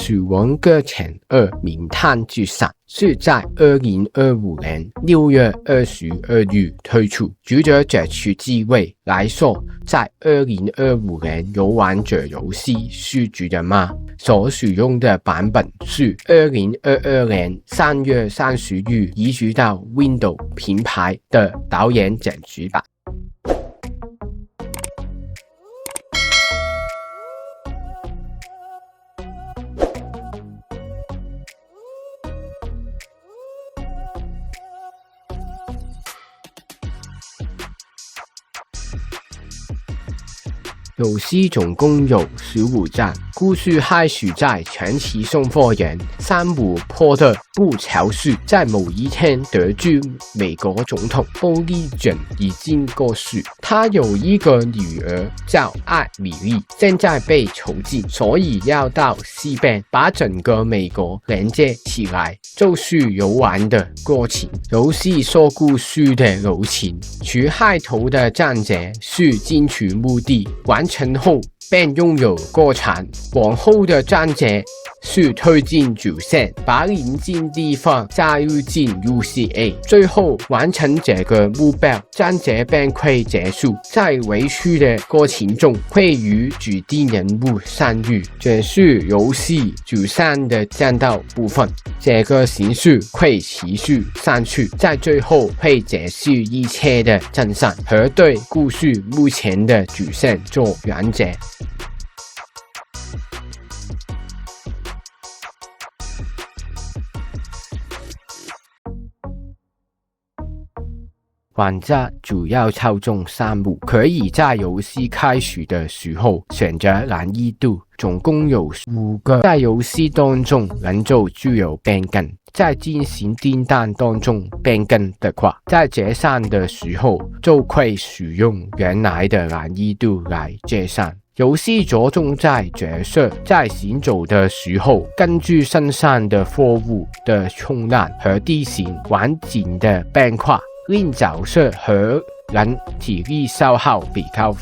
死亡搁浅2名探剧上是在2025年6月22日推出。随着这次机会来说，在2025年游玩这游戏数据的吗？所使用的版本是2022年3月30日移植到 Windows 平台的导演剪辑版。游戏总共有15站，故事开始在前期送货员山姆·波特·布乔斯在某一天得知美国总统鲍里准已经过世，他有一个女儿叫艾米丽，现在被囚禁，所以要到西边把整个美国连接起来，就是游玩的过程。游戏说故事的流程，除开头的章节是进取目的，完成后便拥有过程，往后的章节是推进主线，把临近地方加入进 UCA， 最后完成这个目标，章节便会结束。在维续的过程中，会与主题人物相遇，这是游戏主线的战斗部分。这个形式会持续上去，在最后会结束一切的真相和对故事目前的主线做完结。玩家主要操纵山姆，可以在游戏开始的时候选择难易度，总共有5个。在游戏当中能够具有变更，在进行订单当中变更的话，在结算的时候就会使用原来的难易度来结算。游戏着重在角色在行走的时候，根据身上的货物的重量和地形环境的变化，令角色和人体力消耗比较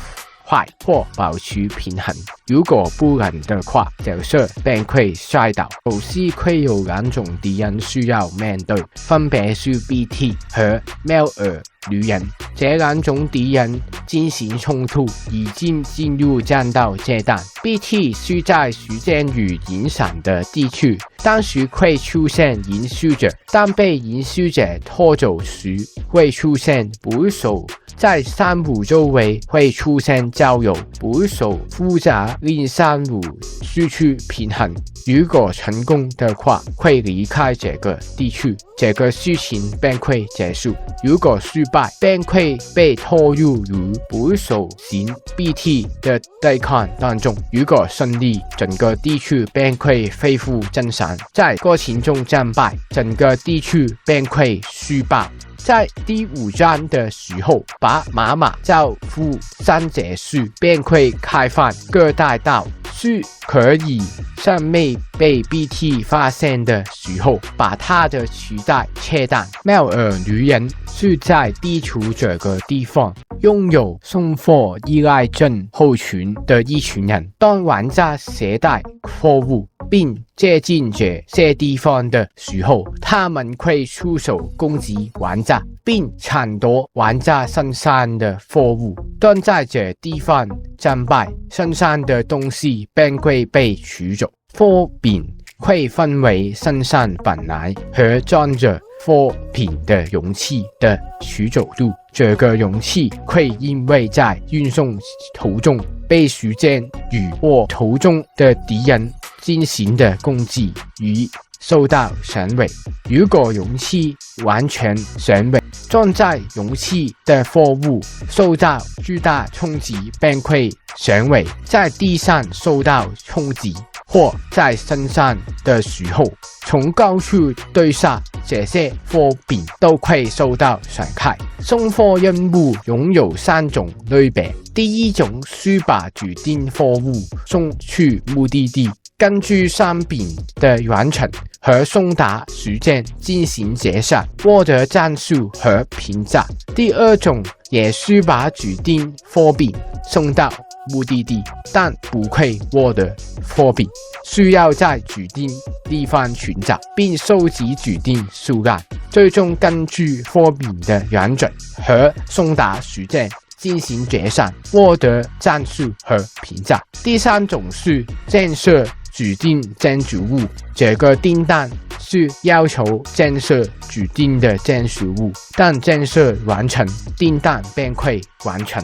快或保持平衡。如果不能的话，角色便会摔倒。游戏会有2种敌人需要面对，分别是 BT 和喵耳女人。这2种敌人进行冲突，已经进入战斗阶段。BT 是在时间与影响的地区，当时会出现延续者，当被延续者拖走时会出现捕手，在山姆周围会出现交友，捕手负责令山姆失去平衡。如果成功的话，会离开这个地区，这个事情便会结束。如果失败，便会被拖入与捕手型 BT 的对抗当中。如果胜利，整个地区便会恢复正常。在过程中战败，整个地区便会虚爆。在第5章的时候，把妈妈交付上结束，便会开放各大道，是可以在没被 BT 发现的时候，把它的脐带切断。喵耳女人是在地图这个地方拥有送货依赖症候群的一群人。当玩家携带货物并接近这些地方的时候，他们会出手攻击玩家，并抢夺玩家身上的货物。当在这地方战败，身上的东西便会被取走。货品会分为身上本来和装着货品的容器的取走度。这个容器会因为在运送途中被时间与或途中的敌人进行的攻击与受到损毁。如果容器完全损毁，装在容器的货物受到巨大冲击便会损毁。在地上受到冲击或在身上的时候，从高处对杀，这些货品都会受到损害。送货任务拥有3种类别，第一种是把指定货物送去目的地，根据商品的完成和送达时间进行结算，获得战术和评价。第二种也是把指定货品送到目的地，但不会获得货币，需要在指定地方寻找并收集指定数量，最终根据货币的原则和送达时间进行结算，获得战术和评价。第三种是建设指定建筑物，这个订单是要求建设指定的建筑物，当建设完成，订单便会完成。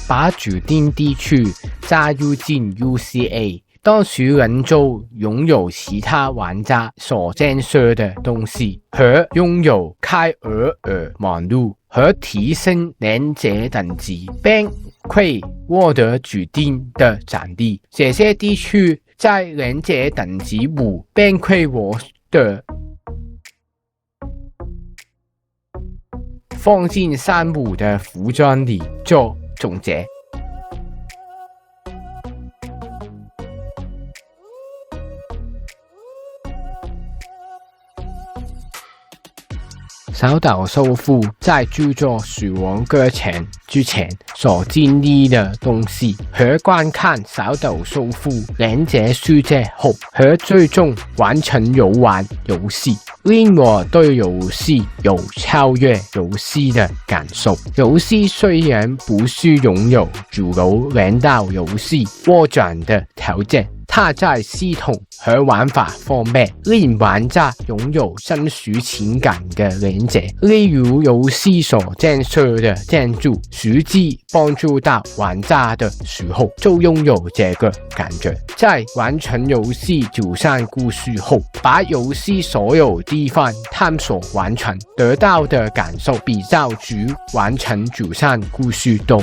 把指定地区加入进 UCA， 当时能就拥有其他玩家所建设的东西和拥有开尔网路和提升连接等级，便会获得指定的奖励。这些地区在连接等级5便会获得。放进山姆的服装里做总结。小岛秀夫在制作《死亡搁浅》之前所经历的东西，和观看小岛秀夫连接世界后和最终完成游玩游戏，令我对游戏有超越游戏的感受。游戏虽然不是拥有主流连到游戏获奖的条件，它在系统和玩法方面令玩家拥有真实情感的连结，例如游戏所建设的建筑实际帮助到玩家的时候，就拥有这个感觉。在完成游戏主线故事后，把游戏所有地方探索完成，得到的感受比较值完成主线故事多。